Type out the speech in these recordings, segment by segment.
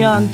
중요한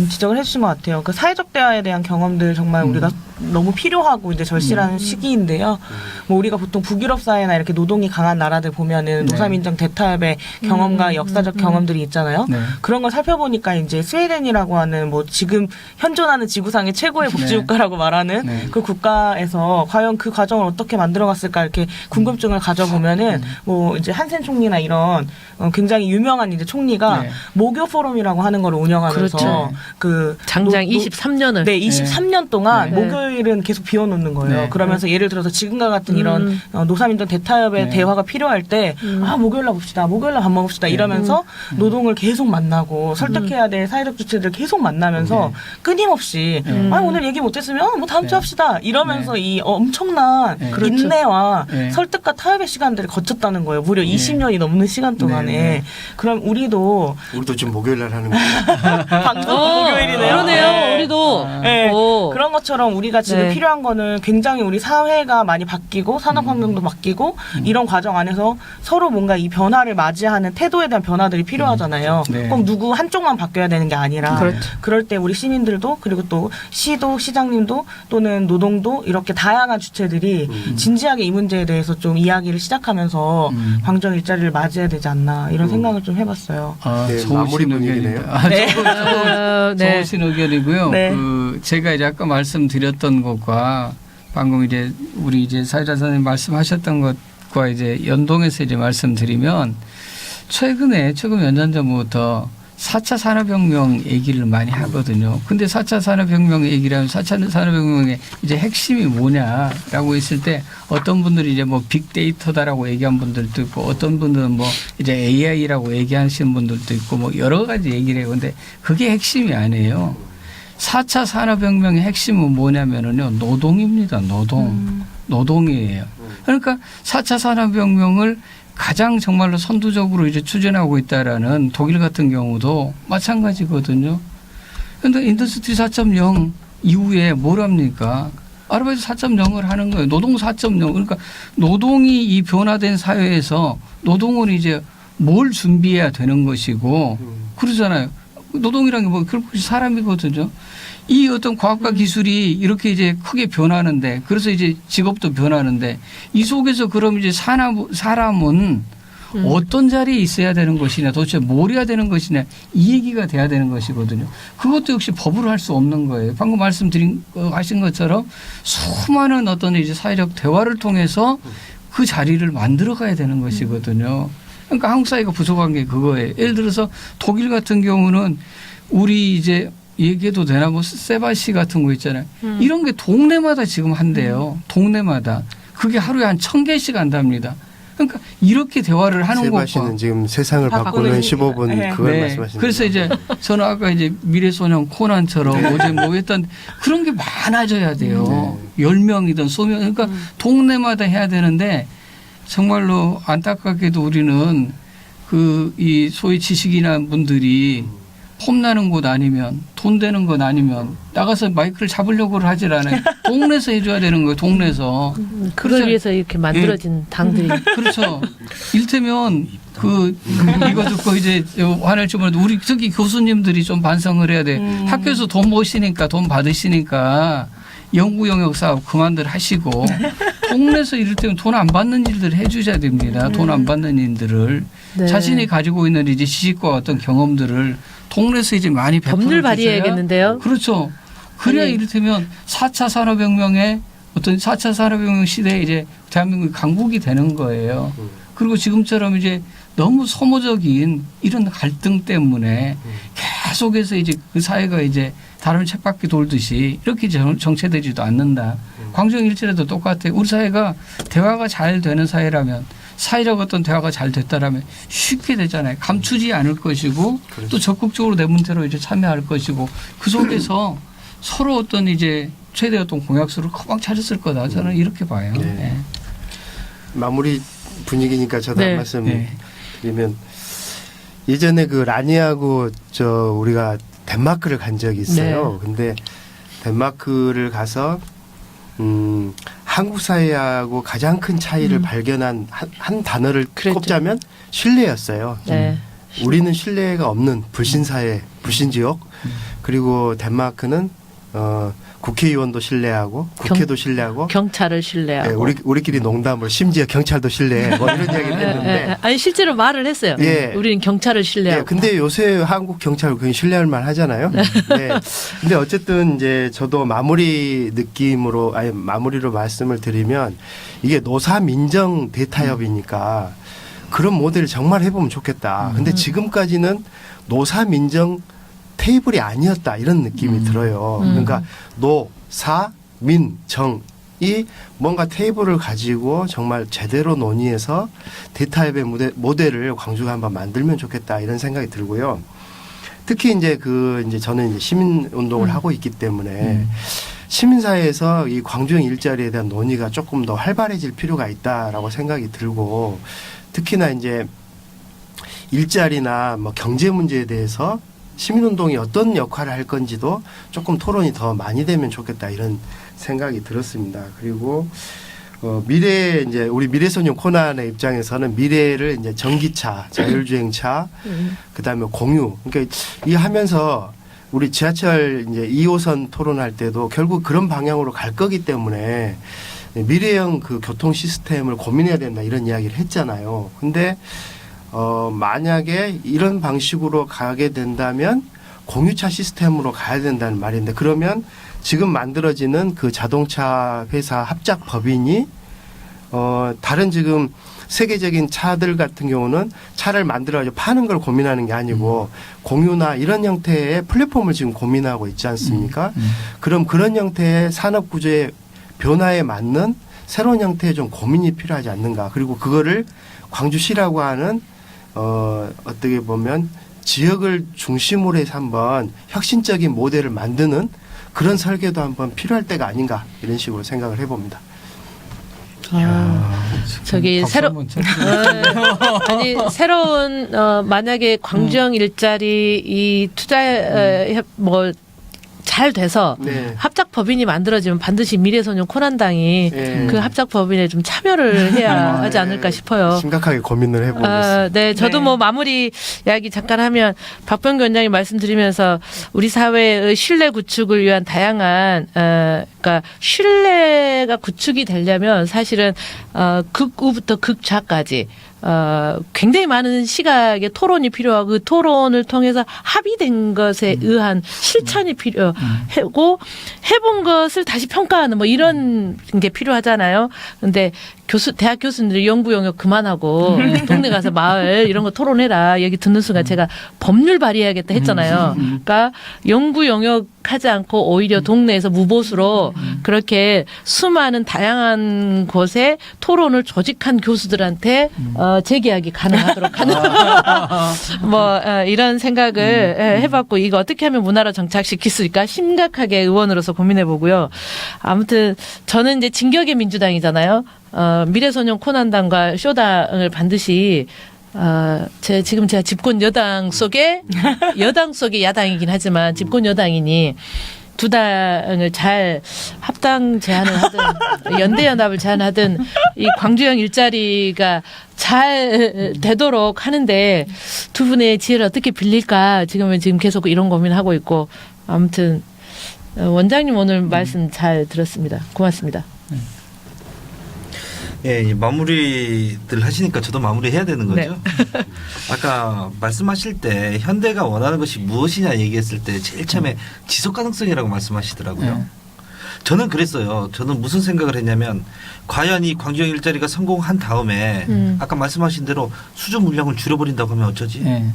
지적을 해주신 것 같아요. 그 사회적 대화에 대한 경험들 정말 우리가 너무 필요하고 이제 절실한 시기인데요. 뭐 우리가 보통 북유럽 사회나 이렇게 노동이 강한 나라들 보면은 노사민정 대타협의 경험과 역사적 경험들이 있잖아요. 네. 그런 걸 살펴보니까 이제 스웨덴이라고 하는 뭐 지금 현존하는 지구상의 최고의 복지국가라고 말하는 네. 그 국가에서 과연 그 과정을 어떻게 만들어갔을까 이렇게 궁금증을 가져보면은 뭐 이제 한센 총리나 이런 굉장히 유명한 이제 총리가 네. 모교 포럼이라고 하는 걸 운영하면서 그렇죠. 그 장장 23년을. 네, 23년 동안 네. 목요일은 계속 비워놓는 거예요. 네. 그러면서 예를 들어서 지금과 같은 이런 노사민정 대타협의 네. 대화가 필요할 때 목요일날 봅시다. 목요일날 밥 먹읍시다. 이러면서 노동을 계속 만나고 설득해야 될 사회적 주체들을 계속 만나면서 끊임없이 오늘 얘기 못했으면 뭐 다음 주에 네. 합시다. 이러면서 네. 이 엄청난 네. 인내와 네. 설득과 타협의 시간들을 거쳤다는 거예요. 무려 20년이 넘는 시간 동안에. 네. 그럼 우리도 지금 목요일날 하는 거예요. 방송 목요일이네요. 그러네요. 네. 우리도. 네. 오. 그런 것처럼 우리가 지금 네. 필요한 거는 굉장히 우리 사회가 많이 바뀌고 산업 환경도 바뀌고 이런 과정 안에서 서로 뭔가 이 변화를 맞이하는 태도에 대한 변화들이 필요하잖아요. 네. 꼭 누구 한쪽만 바뀌어야 되는 게 아니라 그렇죠. 그럴 때 우리 시민들도 그리고 또 시도 시장님도 또는 노동도 이렇게 다양한 주체들이 진지하게 이 문제에 대해서 좀 이야기를 시작하면서 방정 일자리를 맞이해야 되지 않나 이런 생각을 좀 해봤어요. 아, 네, 좋으신 마무리 의견입니다. 분위기네요. 아, 네. 네. 좋으신 의견이고요. 네. 그 제가 이제 아까 말씀드렸던 것과 방금 이제 우리 이제 사회자 선생님 말씀하셨던 것과 이제 연동해서 이제 말씀드리면 최근 몇 년 전부터 4차 산업혁명 얘기를 많이 하거든요. 근데 4차 산업혁명 얘기를 하면 4차 산업혁명의 이제 핵심이 뭐냐라고 했을 때 어떤 분들이 이제 뭐 빅데이터다라고 얘기한 분들도 있고 어떤 분들은 뭐 이제 AI라고 얘기하시는 분들도 있고 뭐 여러 가지 얘기를 해요. 근데 그게 핵심이 아니에요. 4차 산업혁명의 핵심은 뭐냐면은요. 노동입니다. 노동이에요. 그러니까 4차 산업혁명을 가장 정말로 선두적으로 이제 추진하고 있다라는 독일 같은 경우도 마찬가지거든요. 그런데 인더스트리 4.0 이후에 뭘 합니까? 아르바이트 4.0을 하는 거예요. 노동 4.0. 그러니까 노동이 이 변화된 사회에서 노동을 이제 뭘 준비해야 되는 것이고 그러잖아요. 노동이란 게 뭐 결국 사람이거든요. 이 어떤 과학과 기술이 이렇게 이제 크게 변하는데 그래서 이제 직업도 변하는데 이 속에서 그럼 이제 사람은 어떤 자리에 있어야 되는 것이냐 도대체 뭘 해야 되는 것이냐 이 얘기가 돼야 되는 것이거든요. 그것도 역시 법으로 할 수 없는 거예요. 방금 하신 것처럼 수많은 어떤 이제 사회적 대화를 통해서 그 자리를 만들어 가야 되는 것이거든요. 그러니까 한국 사회가 부족한 게 그거예요. 예를 들어서 독일 같은 경우는 우리 이제 얘기해도 되나 뭐 세바시 같은 거 있잖아요. 이런 게 동네마다 지금 한대요. 동네마다. 그게 하루에 한 1000개씩 한답니다. 그러니까 이렇게 대화를 하는 것과. 세바시는 지금 세상을 바꾸는 15분 네. 그걸 네. 말씀하시는 그래서 거예요. 이제 저는 아까 이제 미래소년 코난처럼 어제 뭐 했던 그런 게 많아져야 돼요. 10명이든 20명. 그러니까 동네마다 해야 되는데 정말로 안타깝게도 우리는 이 소위 지식인한 분들이 폼나는 곳 아니면 돈 되는 것 아니면 나가서 마이크를 잡으려고 하질 않아요. 동네에서 해줘야 되는 거예요. 동네에서. 그걸 그렇죠. 위해서 이렇게 만들어진 당들이. 그렇죠. 일테면 이거 듣고 이제 화낼지 몰라도 우리 특히 교수님들이 좀 반성을 해야 돼. 학교에서 돈 모시니까 돈 받으시니까 연구 영역 사업 그만들 하시고 동네에서 이럴 때는 돈 안 받는 일들을 해주셔야 됩니다. 돈 안 받는 일들을 네. 자신이 가지고 있는 이제 지식과 어떤 경험들을 동네에서 이제 많이 베풀어 법률 주셔야. 발의해야겠는데요. 그렇죠. 그래야 아니. 이를테면 4차 산업혁명의 어떤 4차 산업혁명 시대에 이제 대한민국이 강국이 되는 거예요. 그리고 지금처럼 이제 너무 소모적인 이런 갈등 때문에 계속해서 이제 그 사회가 이제 다른 쳇바퀴 돌듯이 이렇게 정체되지도 않는다. 광주일지라도 똑같아요. 우리 사회가 대화가 잘 되는 사회라면 사회적 어떤 대화가 잘 됐다라면 쉽게 되잖아요. 감추지 않을 것이고 그렇죠. 또 적극적으로 내 문제로 이제 참여할 것이고 그 속에서 서로 어떤 이제 최대 어떤 공약수를 커방 찾았을 거다. 저는 이렇게 봐요. 네. 네. 마무리 분위기니까 저도 네. 한 말씀 네. 드리면 예전에 그 라니하고 우리가 덴마크를 간 적이 있어요. 근데 덴마크를 가서 한국 사회하고 가장 큰 차이를 발견한 한 단어를 그랬죠. 꼽자면 신뢰였어요. 네. 우리는 신뢰가 없는 불신사회, 불신지역, 그리고 덴마크는 국회의원도 신뢰하고 국회도 신뢰하고 경찰을 신뢰하고. 예, 우리끼리 농담으로 심지어 경찰도 신뢰해. 뭐 이런 이야기를 했는데. 아니 실제로 말을 했어요. 예. 우리는 경찰을 신뢰하고. 예, 근데 요새 한국 경찰 굉장히 신뢰할 만 하잖아요. 네. 근데 어쨌든 이제 저도 마무리로 말씀을 드리면 이게 노사 민정 데이터협이니까 그런 모델을 정말 해보면 좋겠다. 근데 지금까지는 노사 민정 테이블이 아니었다 이런 느낌이 들어요. 그러니까 노, 사, 민, 정이 뭔가 테이블을 가지고 정말 제대로 논의해서 데이터협의 모델을 광주가 한번 만들면 좋겠다 이런 생각이 들고요. 특히 이제 저는 이제 시민 운동을 하고 있기 때문에 시민사회에서 이 광주형 일자리에 대한 논의가 조금 더 활발해질 필요가 있다라고 생각이 들고 특히나 이제 일자리나 뭐 경제 문제에 대해서 시민운동이 어떤 역할을 할 건지도 조금 토론이 더 많이 되면 좋겠다 이런 생각이 들었습니다. 그리고 이제 우리 미래소년 코난의 입장에서는 미래를 이제 전기차, 자율주행차, 그다음에 공유. 그러니까 이 하면서 우리 지하철 이제 2호선 토론할 때도 결국 그런 방향으로 갈 거기 때문에 미래형 그 교통 시스템을 고민해야 된다 이런 이야기를 했잖아요. 근데 만약에 이런 방식으로 가게 된다면 공유차 시스템으로 가야 된다는 말인데 그러면 지금 만들어지는 그 자동차 회사 합작 법인이 다른 지금 세계적인 차들 같은 경우는 차를 만들어가지고 파는 걸 고민하는 게 아니고 공유나 이런 형태의 플랫폼을 지금 고민하고 있지 않습니까? 그럼 그런 형태의 산업 구조의 변화에 맞는 새로운 형태의 좀 고민이 필요하지 않는가. 그리고 그거를 광주시라고 하는 어떻게 보면 지역을 중심으로 해서 한번 혁신적인 모델을 만드는 그런 설계도 한번 필요할 때가 아닌가 이런 식으로 생각을 해봅니다. 저기 아니 새로운 만약에 광주형 일자리 이 투자 잘 돼서 네. 합작 법인이 만들어지면 반드시 미래소년 코난당이 네. 그 합작 법인에 좀 참여를 해야 하지 않을까 싶어요. 심각하게 고민을 해보겠습니다. 네, 저도 네. 뭐 마무리 이야기 잠깐 하면 박병규 원장님 말씀드리면서 우리 사회의 신뢰 구축을 위한 다양한 그러니까 신뢰가 구축이 되려면 사실은 극우부터 극좌까지 굉장히 많은 시각의 토론이 필요하고 그 토론을 통해서 합의된 것에 의한 실천이 필요하고 해본 것을 다시 평가하는 뭐 이런 게 필요하잖아요. 근데 대학 교수님들이 연구 영역 그만하고 동네 가서 마을 이런 거 토론해라. 여기 듣는 순간 제가 법률 발의해야겠다 했잖아요. 그러니까 연구 영역 하지 않고 오히려 동네에서 무보수로 그렇게 수많은 다양한 곳에 토론을 조직한 교수들한테 재계약이 가능하도록 하는 이런 생각을 해봤고 이거 어떻게 하면 문화로 정착시킬 수 있을까 심각하게 의원으로서 고민해보고요. 아무튼 저는 이제 진격의 민주당이잖아요. 미래소년 코난당과 쇼당을 반드시 지금 제가 집권 여당 속에 야당이긴 하지만 집권 여당이니 두 당을 잘 합당 제안을 하든 연대 연합을 제안하든 이 광주형 일자리가 잘 되도록 하는데 두 분의 지혜를 어떻게 빌릴까 지금 계속 이런 고민하고 있고 아무튼 원장님 오늘 말씀 잘 들었습니다. 고맙습니다. 예, 마무리들 하시니까 저도 마무리해야 되는 거죠. 네. 아까 말씀하실 때 현대가 원하는 것이 무엇이냐 얘기했을 때 제일 처음에 지속 가능성이라고 말씀하시더라고요. 네. 저는 그랬어요. 저는 무슨 생각을 했냐면 과연 이 광주형 일자리가 성공한 다음에 아까 말씀하신 대로 수준 물량을 줄여버린다고 하면 어쩌지? 네.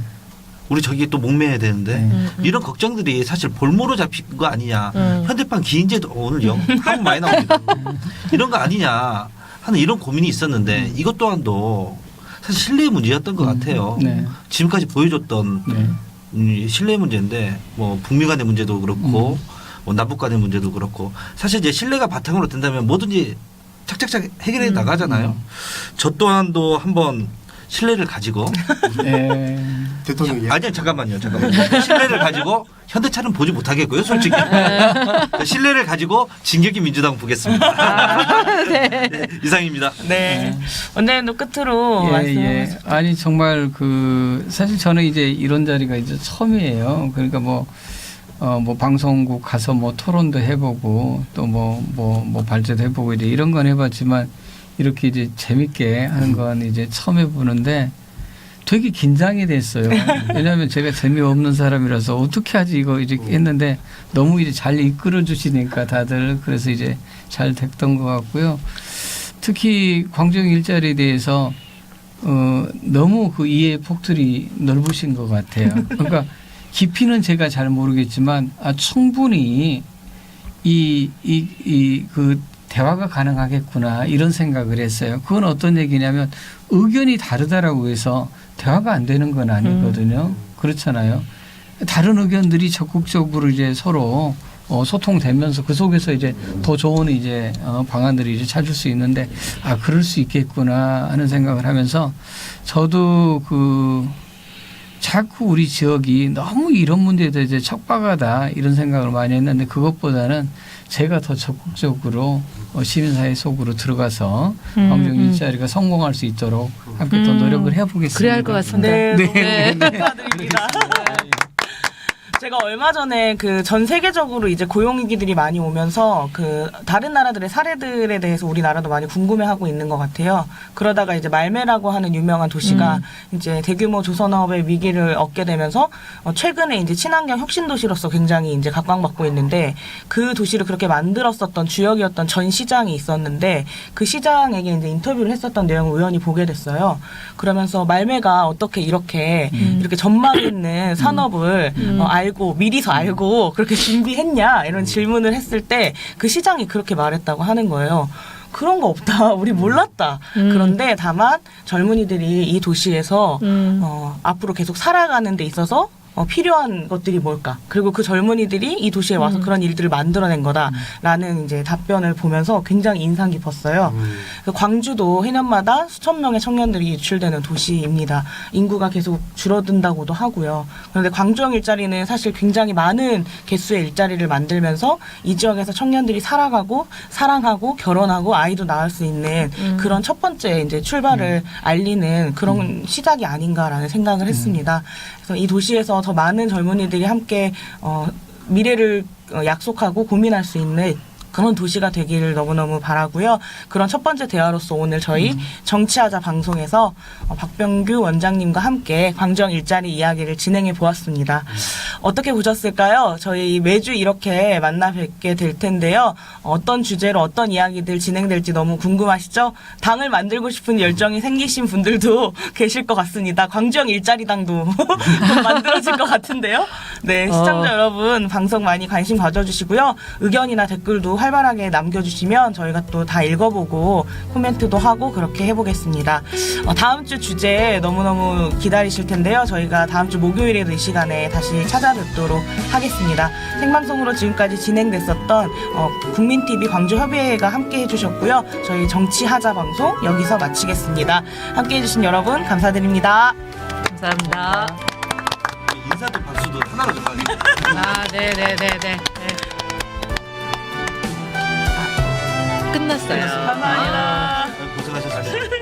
우리 저기에 또 목매야 되는데 이런 걱정들이 사실 볼모로 잡힌 거 아니냐. 현대판 기인제도 오늘 한번 많이 나옵니다. 이런 거 아니냐. 하는 이런 고민이 있었는데 이것 또한도 사실 신뢰의 문제였던 것 같아요. 네. 지금까지 보여줬던 신뢰의 문제인데 뭐 북미 간의 문제도 그렇고 뭐 남북 간의 문제도 그렇고 사실 이제 신뢰가 바탕으로 된다면 뭐든지 착착착 해결해 나가잖아요. 저 또한도 한번 신뢰를 가지고 예. 대통령 예. 아니요 잠깐만요. 신뢰를 가지고 현대차는 보지 못하겠고요 솔직히. 신뢰를 가지고 진격의 민주당 보겠습니다. 네, 이상입니다. 네. 원장님도 끝으로 예, 말씀해 예. 주세요. 아니 정말 그 사실 저는 이제 이런 자리가 이제 처음이에요. 그러니까 뭐 방송국 가서 뭐 토론도 해보고 또 뭐 발제도 해보고 이제 이런 건 해봤지만 이렇게 이제 재밌게 하는 건 이제 처음 해보는데 되게 긴장이 됐어요. 왜냐하면 제가 재미없는 사람이라서 어떻게 하지 이거 이렇게 했는데 너무 이제 잘 이끌어 주시니까 다들 그래서 이제 잘 됐던 것 같고요. 특히 광주형 일자리에 대해서 너무 그 이해 폭들이 넓으신 것 같아요. 그러니까 깊이는 제가 잘 모르겠지만 충분히 그 대화가 가능하겠구나 이런 생각을 했어요. 그건 어떤 얘기냐면 의견이 다르다라고 해서 대화가 안 되는 건 아니거든요. 그렇잖아요. 다른 의견들이 적극적으로 이제 서로 소통되면서 그 속에서 이제 더 좋은 이제 방안들이 이제 찾을 수 있는데 그럴 수 있겠구나 하는 생각을 하면서 저도 자꾸 우리 지역이 너무 이런 문제에 대해서 이제 척박하다 이런 생각을 많이 했는데 그것보다는 제가 더 적극적으로 시민사회 속으로 들어가서 광주형 일자리가 성공할 수 있도록 함께 더 노력을 해보겠습니다. 그래야 할 것 같습니다. 네, 너무 감사드립니다. 제가 얼마 전에 그 전 세계적으로 이제 고용위기들이 많이 오면서 그 다른 나라들의 사례들에 대해서 우리나라도 많이 궁금해하고 있는 것 같아요. 그러다가 이제 말매라고 하는 유명한 도시가 이제 대규모 조선업의 위기를 얻게 되면서 최근에 이제 친환경 혁신 도시로서 굉장히 이제 각광받고 있는데 그 도시를 그렇게 만들었었던 주역이었던 전 시장이 있었는데 그 시장에게 이제 인터뷰를 했었던 내용을 우연히 보게 됐어요. 그러면서 말매가 어떻게 이렇게 전망 있는 산업을 미리서 알고 그렇게 준비했냐 이런 질문을 했을 때 그 시장이 그렇게 말했다고 하는 거예요. 그런 거 없다. 우리 몰랐다. 그런데 다만 젊은이들이 이 도시에서 앞으로 계속 살아가는 데 있어서 필요한 것들이 뭘까? 그리고 그 젊은이들이 이 도시에 와서 그런 일들을 만들어낸 거다라는 이제 답변을 보면서 굉장히 인상 깊었어요. 광주도 해년마다 수천 명의 청년들이 유출되는 도시입니다. 인구가 계속 줄어든다고도 하고요. 그런데 광주형 일자리는 사실 굉장히 많은 개수의 일자리를 만들면서 이 지역에서 청년들이 살아가고 사랑하고 결혼하고 아이도 낳을 수 있는 그런 첫 번째 이제 출발을 알리는 그런 시작이 아닌가라는 생각을 했습니다. 그래서 이 도시에서 더 많은 젊은이들이 함께 미래를 약속하고 고민할 수 있는 그런 도시가 되기를 너무너무 바라고요. 그런 첫 번째 대화로서 오늘 저희 정치하자 방송에서 박병규 원장님과 함께 광주형 일자리 이야기를 진행해 보았습니다. 어떻게 보셨을까요? 저희 매주 이렇게 만나 뵙게 될 텐데요. 어떤 주제로 어떤 이야기들 진행될지 너무 궁금하시죠? 당을 만들고 싶은 열정이 생기신 분들도 계실 것 같습니다. 광주형 일자리당도 만들어질 것 같은데요. 네, 시청자 여러분 방송 많이 관심 가져주시고요. 의견이나 댓글도 활발하게 남겨주시면 저희가 또 다 읽어보고 코멘트도 하고 그렇게 해보겠습니다. 다음 주 주제 너무너무 기다리실 텐데요. 저희가 다음 주 목요일에도 이 시간에 다시 찾아뵙도록 하겠습니다. 생방송으로 지금까지 진행됐었던 국민TV 광주협의회가 함께 해주셨고요. 저희 정치하자 방송 여기서 마치겠습니다. 함께 해주신 여러분 감사드립니다. 감사합니다. 인사도 박수도 하나로 좀 빨리. 네네네네. 끝났어요. 감사합니다. 고생하셨습니다.